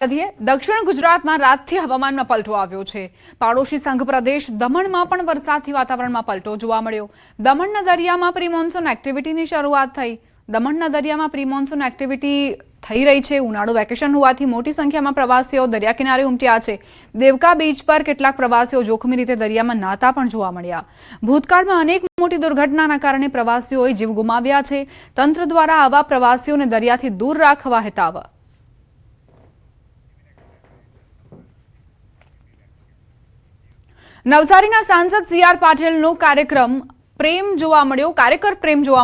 દક્ષિણ ગુજરાતમાં રાતથી હવામાનમાં પલટો આવ્યો છે। પાડોશી સંઘ પ્રદેશ દમણમાં પણ વરસાદથી વાતાવરણમાં પલટો જોવા મળ્યો। દમણના દરિયામાં પ્રી મોન્સૂન એક્ટિવિટીની શરૂઆત થઈ। દમણના દરિયામાં પ્રી મોન્સૂન એક્ટિવિટી થઈ રહી છે। ઉનાળુ વેકેશન હોવાથી મોટી સંખ્યામાં પ્રવાસીઓ દરિયા કિનારે ઉમટ્યા છે। દેવકા બીચ પર કેટલાક પ્રવાસીઓ જોખમી રીતે દરિયામાં નાહતા પણ જોવા મળ્યા। ભૂતકાળમાં અનેક મોટી દુર્ઘટનાના કારણે પ્રવાસીઓએ જીવ ગુમાવ્યા છે। તંત્ર દ્વારા આવા પ્રવાસીઓને દરિયાથી દૂર રાખવા હિતાવ। નવસારીના સાંસદ સી.આર. પાટીલનો કાર્યકર પ્રેમ જોવા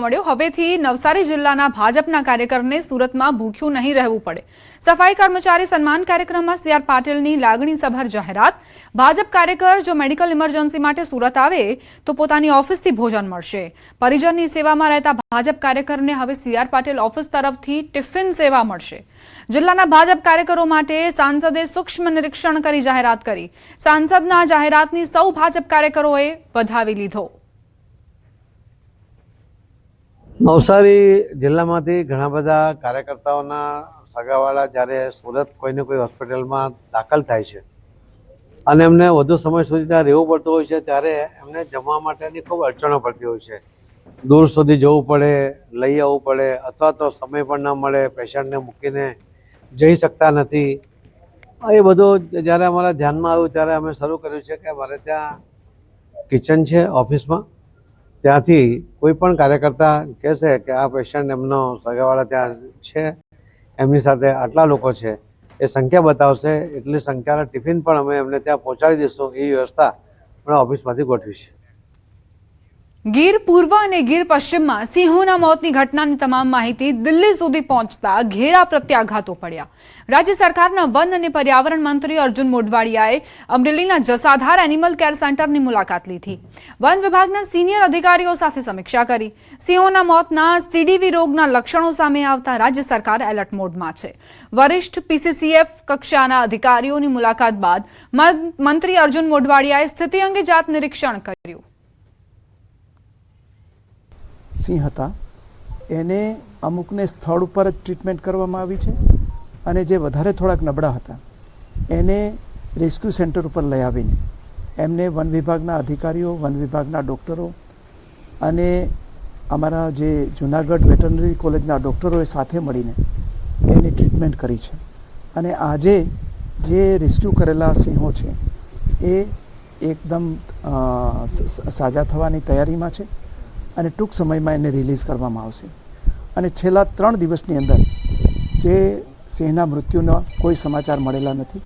મળ્યો। હવેથી નવસારી જિલ્લાના ભાજપના કાર્યકરને સુરતમાં ભૂખ્યું નહીં રહેવું પડે। સફાઈ કર્મચારી સન્માન કાર્યક્રમમાં સી.આર. પાટીલની લાગણીસભર જાહેરાત। ભાજપ કાર્યકર જો મેડિકલ ઇમરજન્સી માટે સુરત આવે તો પોતાની ઓફિસથી ભોજન મળશે। પરિજનની સેવામાં રહેતા ભાજપ કાર્યકરને હવે સી.આર. પાટીલ ઓફિસ તરફથી ટિફિન સેવા મળશે। જિલ્લાના ભાજપ કાર્યકરો માટે સાંસદે સૂક્ષ્મ નિરીક્ષણ કરી જાહેરાત કરી। સાંસદના જાહેરાતની સૌ ભાજપ કાર્યકરોએ વધાવી લીધો। નવસારી જિલ્લામાંથી ઘણા બધા કાર્યકર્તાઓના સગાવાળા જ્યારે સુરત કોઈને કોઈ હોસ્પિટલમાં દાખલ થાય છે અને એમને વધુ સમય સુધી ત્યાં રહેવું પડતું હોય છે, ત્યારે એમને જમવા માટેની ખૂબ અડચણો પડતી હોય છે। દૂર સુધી જવું પડે, લઈ આવવું પડે, અથવા તો સમય પણ ન મળે, પેશન્ટને મૂકીને જઈ શકતા નથી। એ બધું જ્યારે અમારા ધ્યાનમાં આવ્યું ત્યારે અમે શરૂ કર્યું છે કે અમારે ત્યાં કિચન છે ઓફિસમાં, ત્યાંથી કોઈ પણ કાર્યકર્તા કહેશે કે આ પેશન્ટ એમનો સગાવાળા ત્યાં છે, એમની સાથે આટલા લોકો છે, એ સંખ્યા બતાવશે, એટલી સંખ્યાના ટિફિન પણ અમે એમને ત્યાં પહોંચાડી દઈશું। એ વ્યવસ્થા અમે ઓફિસમાંથી ગોઠવી છે। ગીર પૂર્વ અને ગીર પશ્ચિમમાં સિંહોના મોતની ઘટનાની તમામ માહિતી દિલ્હી સુધી પહોંચતા ઘેરા પ્રત્યાઘાતો પડ્યા। રાજ્ય સરકારના વન અને પર્યાવરણ મંત્રી અર્જુન મોઢવાડિયાએ અમરેલીના જસાધાર એનિમલ કેર સેન્ટરની મુલાકાત લીધી। વન વિભાગના સિનિયર અધિકારીઓ સાથે સમીક્ષા કરી। સિંહોના મોતના સીડીવી રોગના લક્ષણો સામે આવતા રાજ્ય સરકાર એલર્ટ મોડમાં છે। વરિષ્ઠ પીસીસીએફ કક્ષાના અધિકારીઓની મુલાકાત બાદ મંત્રી અર્જુન મોઢવાડિયાએ સ્થિતિ અંગે જાત નિરીક્ષણ કર્યું। સિંહ હતા એને અમુકને સ્થળ ઉપર જ ટ્રીટમેન્ટ કરવામાં આવી છે અને જે વધારે થોડાક નબળા હતા એને રેસ્ક્યુ સેન્ટર ઉપર લઈ આવીને એમને વન વિભાગના અધિકારીઓ, વન વિભાગના ડૉક્ટરો અને અમારા જે જૂનાગઢ વેટરનરી કોલેજના ડૉક્ટરોએ સાથે મળીને એની ટ્રીટમેન્ટ કરી છે। અને આજે જે રેસ્ક્યુ કરેલા સિંહો છે એ એકદમ સાજા થવાની તૈયારીમાં છે અને ટૂંક સમયમાં એને રિલીઝ કરવામાં આવશે। અને છેલ્લા 3 દિવસની અંદર જે સિંહના મૃત્યુના કોઈ સમાચાર મળેલા નથી।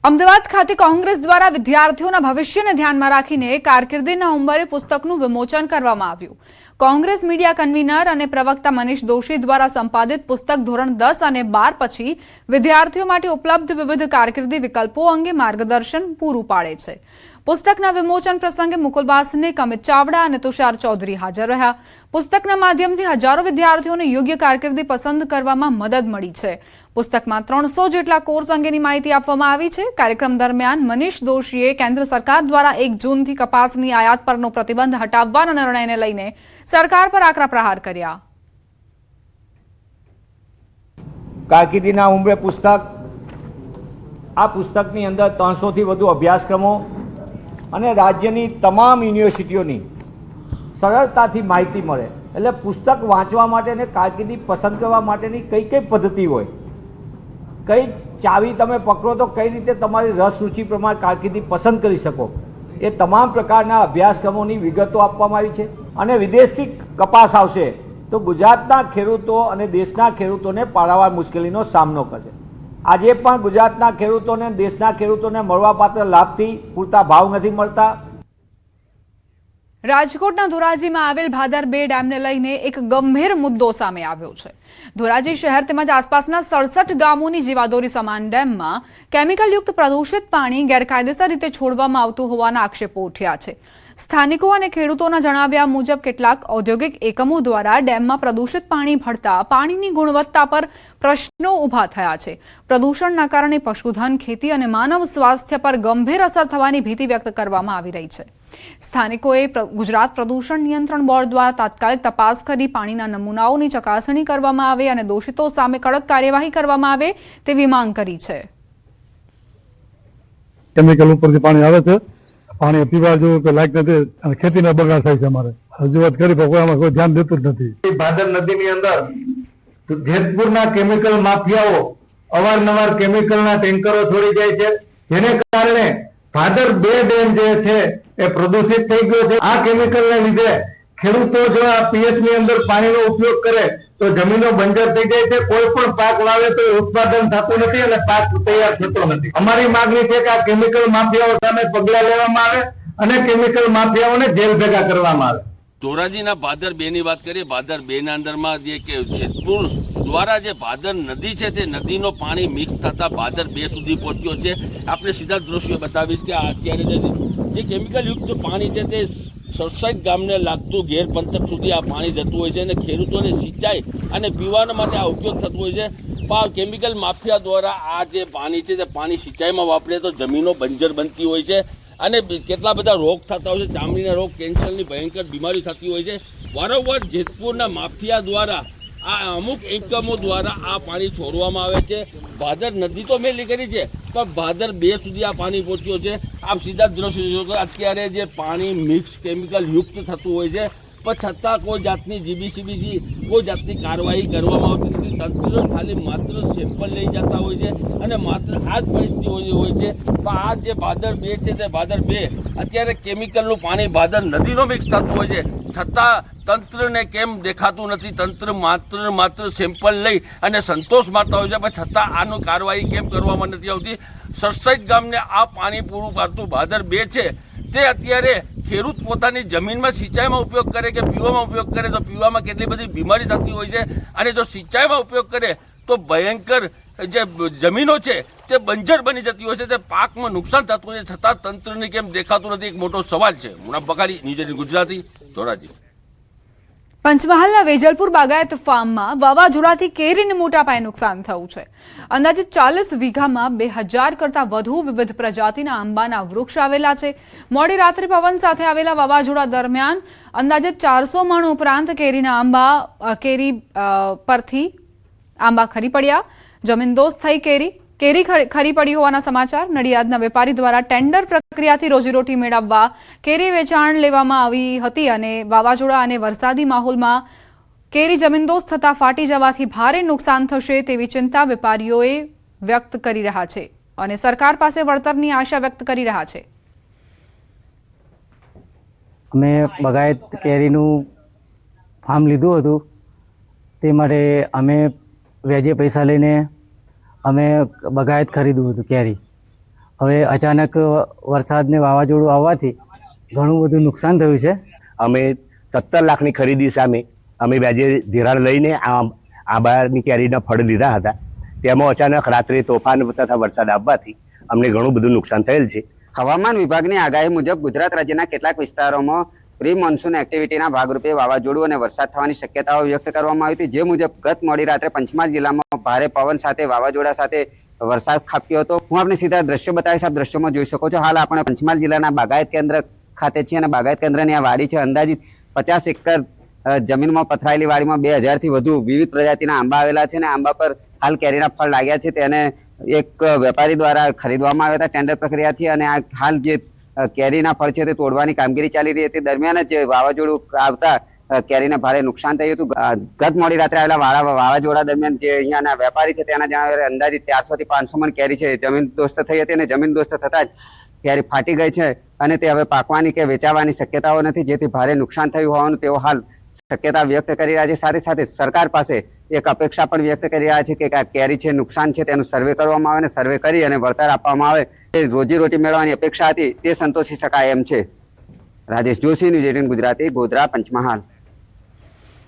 અમદાવાદ ખાતે કોંગ્રેસ દ્વારા વિદ્યાર્થીઓના ભવિષ્યને ધ્યાનમાં રાખીને કારકિર્દીના ઉંબરે પુસ્તકનું વિમોચન કરવામાં આવ્યું। કોંગ્રેસ મીડિયા કન્વીનર અને પ્રવક્તા મનીષ દોશી દ્વારા સંપાદિત પુસ્તક ધોરણ 10 અને 12 પછી વિદ્યાર્થીઓ માટે ઉપલબ્ધ વિવિધ કારકિર્દી વિકલ્પો અંગે માર્ગદર્શન પૂરું પાડે છે। પુસ્તકના વિમોચન પ્રસંગે મુકુલ વાસનિક, અમિત ચાવડા અને તુષાર ચૌધરી હાજર રહ્યા। પુસ્તકના માધ્યમથી હજારો વિદ્યાર્થીઓને યોગ્ય કારકિર્દી પસંદ કરવામાં મદદ મળી છે। પુસ્તકમાં 300 જેટલા કોર્સ અંગેની માહિતી આપવામાં આવી છે। કાર્યક્રમ દરમિયાન મનીષ દોશીએ કેન્દ્ર સરકાર દ્વારા 1 જૂનથી કપાસની આયાત પરનો પ્રતિબંધ હટાવવાના નિર્ણયને લઈને સરકાર પર આકરા પ્રહાર કર્યા। કારકિર્દીના ઉંબરે પુસ્તક, આ પુસ્તકની અંદર 300 થી વધુ અભ્યાસક્રમો અને રાજ્યની તમામ યુનિવર્સિટીઓની સરળતાથી માહિતી મળે। એટલે પુસ્તક વાંચવા માટે અને કારકિર્દી પસંદ કરવા માટેની કઈ કઈ પદ્ધતિ હોય, કઈ ચાવી તમે પકડો તો કઈ રીતે તમારી રસ રુચિ પ્રમાણે કારકિર્દી પસંદ કરી શકો, એ તમામ પ્રકારના અભ્યાસક્રમોની વિગતો આપવામાં આવી છે। અને વિદેશથી કપાસ આવશે તો ગુજરાતના ખેડૂતો અને દેશના ખેડૂતોને પારાવાર મુશ્કેલીનો સામનો કરશે। આજે પણ ગુજરાતના ખેડૂતોને, દેશના ખેડૂતોને મળવાપાત્ર લાભથી પૂરતા ભાવ નથી મળતા। રાજકોટના ધોરાજીમાં આવેલ ભાદર 2 ડેમને લઈને એક ગંભીર મુદ્દો સામે આવ્યો છે। ધોરાજી શહેર તેમજ આસપાસના 67 ગામોની જીવાદોરી સમાન ડેમમાં કેમિકલયુક્ત પ્રદૂષિત પાણી ગેરકાયદેસર રીતે છોડવામાં આવતું હોવાના આક્ષેપો ઉઠ્યા છે। સ્થાનિકો અને ખેડૂતોના જણાવ્યા મુજબ કેટલાક ઔદ્યોગિક એકમો દ્વારા ડેમમાં પ્રદૂષિત પાણી ભળતા પાણીની ગુણવત્તા પર પ્રશ્નો ઊભા થયા છે। પ્રદૂષણના કારણે પશુધન, ખેતી અને માનવ સ્વાસ્થ્ય પર ગંભીર અસર થવાની ભીતિ વ્યક્ત કરવામાં આવી રહી છે। સ્થાનિકોએ ગુજરાત પ્રદૂષણ નિયંત્રણ બોર્ડ દ્વારા તાત્કાલિક તપાસ કરી પાણીના નમૂનાઓની ચકાસણી કરવામાં આવે અને દોષિતો સામે કડક કાર્યવાહી કરવામાં આવે તેવી માંગ કરી છે. કેમિકલ ઉપરથી પાણી આવે છે, પાણી પીવા જેવું કે લાયક નથી અને ખેતીના બગાડ થાય છે. અમારે રજૂઆત કરી પણ કોઈ આમાં કોઈ ધ્યાન દેતું જ નથી. ભાદર નદીની અંદર જેતપુરના કેમિકલ માફિયાઓ અવારનવાર કેમિકલના ટેન્કરો છોડી જાય છે, જેને કારણે ભાદર 2 ડેમ જે છે એ પ્રદૂષિત થઈ ગયો છે. આ કેમિકલને લીધે ખેડૂતો જો આ પીએચ ની અંદર પાણીનો ઉપયોગ કરે તો જમીનો બંજર થઈ જાય છે. કોઈ પણ પાક વાવે તો ઉત્પાદન થતું નથી અને પાક તૈયાર થતો નથી. અમારી માંગણી છે કે આ કેમિકલ માફિયાઓ સામે પગલા લેવામાં આવે અને કેમિકલ માફિયાઓને જેલ ભેગા કરવામાં આવે. ધોરાજીના ભાદર 2 ની વાત કરીએ. ભાદર 2 ના અંદરમાં જે કે જેતપુર દ્વારા જે ભાદર નદી છે તે નદીનો પાણી મિક્સ થતા ભાદર 2 સુધી પહોંચ્યો છે. આપણે સીધા દ્રશ્યો બતાવીશ કે અત્યારે જે કેમિકલ યુક્ત પાણી છે તે સરસાઈટ ગામને લાગતું ઘેર પંથક સુધી આ પાણી જતું હોય છે અને ખેડૂતોને સિંચાઈ અને પીવાના માટે આ ઉપયોગ થતો હોય છે. પણ કેમિકલ માફિયા દ્વારા આ જે પાણી છે તે પાણી સિંચાઈમાં વાપરે તો જમીનો બંજર બનતી હોય છે અને કેટલા બધા રોગ થતા હોય છે. ચામડીના રોગ, કેન્સરની ભયંકર બીમારી થતી હોય છે. વારંવાર જેતપુરના માફિયા દ્વારા આ અમુક એકમો દ્વારા આ પાણી છોડવામાં આવે છે. ભાદર નદી તો મેલી કરી છે પણ ભાદર 2 સુધી આ પાણી પહોંચ્યો છે. આપ સીધા દ્રશ્યો અત્યારે જે પાણી મિક્સ કેમિકલ યુક્ત થતું હોય છે પણ છતાં કોઈ જાતની જીબીસીબીસી કોઈ જાતની કાર્યવાહી કરવામાં આવતી નથી. તંત્ર ખાલી માત્ર સેમ્પલ લઈ જતા હોય છે અને માત્ર આ જ પરિસ્થિતિ હોય છે. પણ આ જે ભાદર 2 છે તે ભાદર 2 અત્યારે કેમિકલનું પાણી ભાદર નદીનો મિક્સ થતું હોય છે છતાં તંત્રને કેમ દેખાતું નથી. તંત્ર માત્ર સેમ્પલ લઈ અને સંતોષ માનતા હોય છે પણ છતાં આનું કાર્યવાહી કેમ કરવામાં નથી આવતી. સરસાઈટ ગામને આ પાણી પૂરું પાડતું ભાદર 2 છે તે અત્યારે ખેડૂત પોતાની જમીનમાં સિંચાઈમાં ઉપયોગ કરે કે પીવામાં ઉપયોગ કરે તો પીવામાં કેટલી બધી બીમારી થતી હોય છે અને જો સિંચાઈમાં ઉપયોગ કરે તો ભયંકર જે જમીનો છે તે બંજર બની જતી હોય છે, તે પાકમાં નુકસાન થતું હોય છે છતાં તંત્રને કેમ દેખાતું નથી એક મોટો સવાલ છે. મુનાફ બકારી, ન્યૂઝ ગુજરાતી, ધોરાજી. પંચમહાલના વેજલપુર બાગાયત ફાર્મમાં વાવાઝોડાથી કેરીને મોટા પાયે નુકસાન થયું છે. અંદાજે 40 વીઘામાં 2000 કરતાં વધુ વિવિધ પ્રજાતિના આંબાના વૃક્ષ આવેલા છે. મોડી રાત્રે પવન સાથે આવેલા વાવાઝોડા દરમિયાન અંદાજે 400 મણ ઉપરાંત કેરી પરથી આંબા ખરી પડ્યા. જમીનદોસ્ત થઈ કેરી ખરી પડી હોવાના સમાચાર. નડિયાદના વેપારી દ્વારા ટેન્ડર પ્રક્રિયાથી રોજીરોટી મેળવવા કેરી વેચાણ લેવામાં આવી હતી અને વાવાઝોડા અને વરસાદી માહોલમાં કેરી જમીનદોસ્ત થતા ફાટી જવાથી ભારે નુકસાન થશે તેવી ચિંતા વેપારીઓએ વ્યક્ત કરી રહ્યા છે અને સરકાર પાસે વળતરની આશા વ્યક્ત કરી રહ્યા છે. અમે બગાયત કેરીનું ફાર્મ લીધું હતું તે માટે અમે વ્યાજે પૈસા લઈને અમે બગાયત ખરીદ્યું હતું કેરી. હવે અચાનક વરસાદ ને વાવાઝોડું આવવાથી ઘણું બધું નુકસાન થયું છે. અમે 17 લાખની ખરીદી સામે અમે વ્યાજે ધિરાણ લઈને આંબાની કેરીના ફળ લીધા હતા. તેમાં અચાનક રાત્રે તોફાન તથા વરસાદ આવવાથી અમને ઘણું બધું નુકસાન થયેલ છે. હવામાન વિભાગની આગાહી મુજબ ગુજરાત રાજ્યના કેટલાક વિસ્તારોમાં પ્રી મોન્સૂન એક્ટિવિટીના ભાગરૂપે વાવાઝોડું અને વરસાદ થવાની શક્યતાઓ વ્યક્ત કરવામાં આવી હતી. જે મુજબ ગત મોડી રાત્રે પંચમહાલ જિલ્લામાં ભારે પવન સાથે વાવાઝોડા સાથે વરસાદ ખાબક્યો હતો. હું આપને સીધા દ્રશ્યો બતાવીશ, આપ દ્રશ્યોમાં જોઈ શકો છો. હાલ આપણે પંચમહાલ જિલ્લાના બાગાયત કેન્દ્ર ખાતે છીએ અને બાગાયત કેન્દ્રની આ વાડી છે. અંદાજિત 50 એકર જમીનમાં પથરાયેલી વાડીમાં 2000 થી વધુ વિવિધ પ્રજાતિના આંબા આવેલા છે અને આંબા પર હાલ કેરીના ફળ લાગ્યા છે. તેને એક વેપારી દ્વારા ખરીદવામાં આવ્યા હતા ટેન્ડર પ્રક્રિયાથી અને આ હાલ જે કેરીના ફળ છે તે તોડવાની કામગીરી ચાલી રહી હતી. દરમિયાન જ વાવાઝોડું આવતા કેરીને ભારે નુકસાન થયું હતું. ગત મોડી રાત્રે આવેલા વાવાઝોડા દરમિયાન જે અહીંયાના વેપારી છે તેના જણાવ્યા અંદાજિત 400 થી 500 મણ કેરી છે જમીન દોસ્ત થઈ હતી અને જમીન દોસ્ત થતા જ કેરી ફાટી ગઈ છે અને તે હવે પાકવાની કે વેચાવાની શક્યતાઓ નથી, જેથી ભારે નુકસાન થયું હોવાનું તેઓ હાલ શક્યતા વ્યક્ત કરી રહ્યા છે. સાથે સાથે સરકાર પાસે એક અપેક્ષા પણ વ્યક્ત કરી રહ્યા છે કે આ કેરી છે નુકસાન છે તેનું સર્વે કરવામાં આવે અને સર્વે કરી અને વળતર આપવામાં આવે. તે રોજીરોટી મેળવવાની અપેક્ષા હતી તે સંતોષી શકાય એમ છે. રાજેશ જોશી, ન્યૂઝ 18 ગુજરાતી, ગોધરા, પંચમહાલ.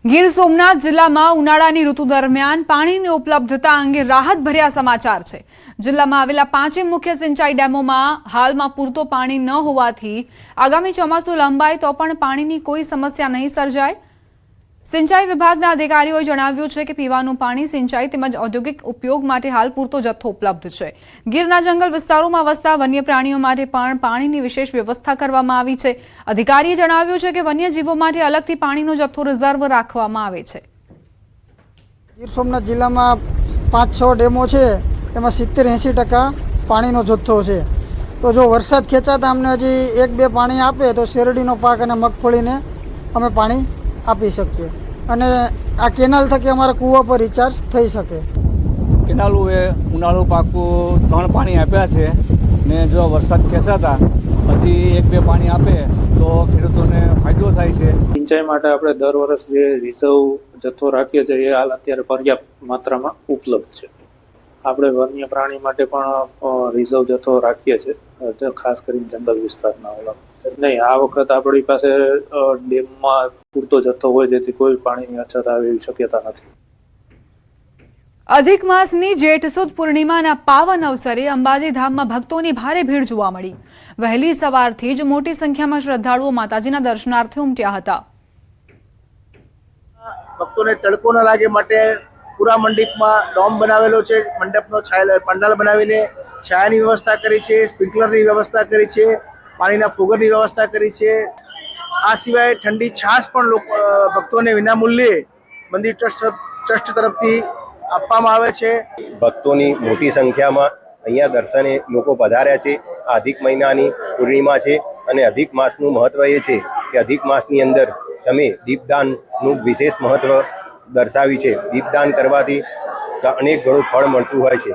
ગીર સોમનાથ જિલ્લામાં ઉનાળાની ઋતુ દરમિયાન પાણીની ઉપલબ્ધતા અંગે રાહતભર્યા સમાચાર છે. જિલ્લામાં આવેલા 5 મુખ્ય સિંચાઈ ડેમોમાં હાલમાં પૂરતો પાણી ન હોવાથી આગામી ચોમાસું લંબાય તો પણ પાણીની કોઈ સમસ્યા નહીં સર્જાય. સિંચાઈ વિભાગના અધિકારીઓએ જણાવ્યું છે કે પીવાનું પાણી, સિંચાઈ તેમજ ઔદ્યોગિક ઉપયોગ માટે હાલ પૂરતો જથ્થો ઉપલબ્ધ છે. ગીરના જંગલ વિસ્તારોમાં વસતા વન્ય પ્રાણીઓ માટે પણ પાણીની વિશેષ વ્યવસ્થા કરવામાં આવી છે. અધિકારીએ જણાવ્યું છે કે વન્યજીવો માટે અલગથી પાણીનો જથ્થો રિઝર્વ રાખવામાં આવે છે. ગીર સોમનાથ જિલ્લામાં 5-6 ડેમો છે, એમાં 70-80% પાણીનો જથ્થો છે. તો જો વરસાદ ખેંચાતા અમને હજી 1-2 પાણી આપે તો શેરડીનો પાક અને મગફળીને અમે પાણી આપી શકીએ અને આ કેનાલ થકી અમારા કૂવા પર રિચાર્જ થઈ શકે. કેનાલોએ ઉનાળુ પાકું 3 પાણી આપ્યા છે ને જો વરસાદ ખેંચાતા હજી 1-2 પાણી આપે તો ખેડૂતોને ફાયદો થાય છે. સિંચાઈ માટે આપણે દર વર્ષ જે રિઝર્વ જથ્થો રાખીએ છીએ એ હાલ અત્યારે પર્યાપ્ત માત્રામાં ઉપલબ્ધ છે. આપણે વન્ય પ્રાણી માટે પણ રિઝર્વ જથ્થો રાખીએ છીએ, ખાસ કરીને જંગલ વિસ્તારના નહીં. આ વખત આપણી પાસે ડેમમાં પૂરતો જથ્થો હોય જેથી કોઈ પાણીની અછત આવે એવી શક્યતા નથી. અધિક માસની જેઠ સુદ પૂર્ણિમાના પાવન અવસરે અંબાજી ધામમાં ભક્તોની ભારે ભીડ જોવા મળી. વહેલી સવારથી જ મોટી સંખ્યામાં શ્રદ્ધાળુઓ માતાજીના દર્શનાર્થે ઉમટ્યા હતા. ભક્તોને તડકો ન લાગે માટે પૂરા મંડપમાં ડોમ બનાવેલો છે. મંડપનો પંડાલ બનાવીને છાયાની વ્યવસ્થા કરી છે, સ્પ્રિંકલરની વ્યવસ્થા કરી છે, પાણીના ફુગરની વ્યવસ્થા કરી છે. આ સિવાય ઠંડી છાશ પણ ભક્તોને વિનામૂલ્યે મંદિર ટ્રસ્ટ તરફથી આપવામાં આવે છે. ભક્તોની મોટી સંખ્યામાં અહીંયા દર્શને લોકો પધાર્યા છે. આ અધિક મહિનાની પૂર્ણિમા છે અને અધિક માસનું મહત્વ એ છે કે અધિક માસની અંદર તમે દીપદાનનું વિશેષ મહત્વ દર્શાવ્યું છે. દીપદાન કરવાથી અનેક ગણું ફળ મળતું હોય છે.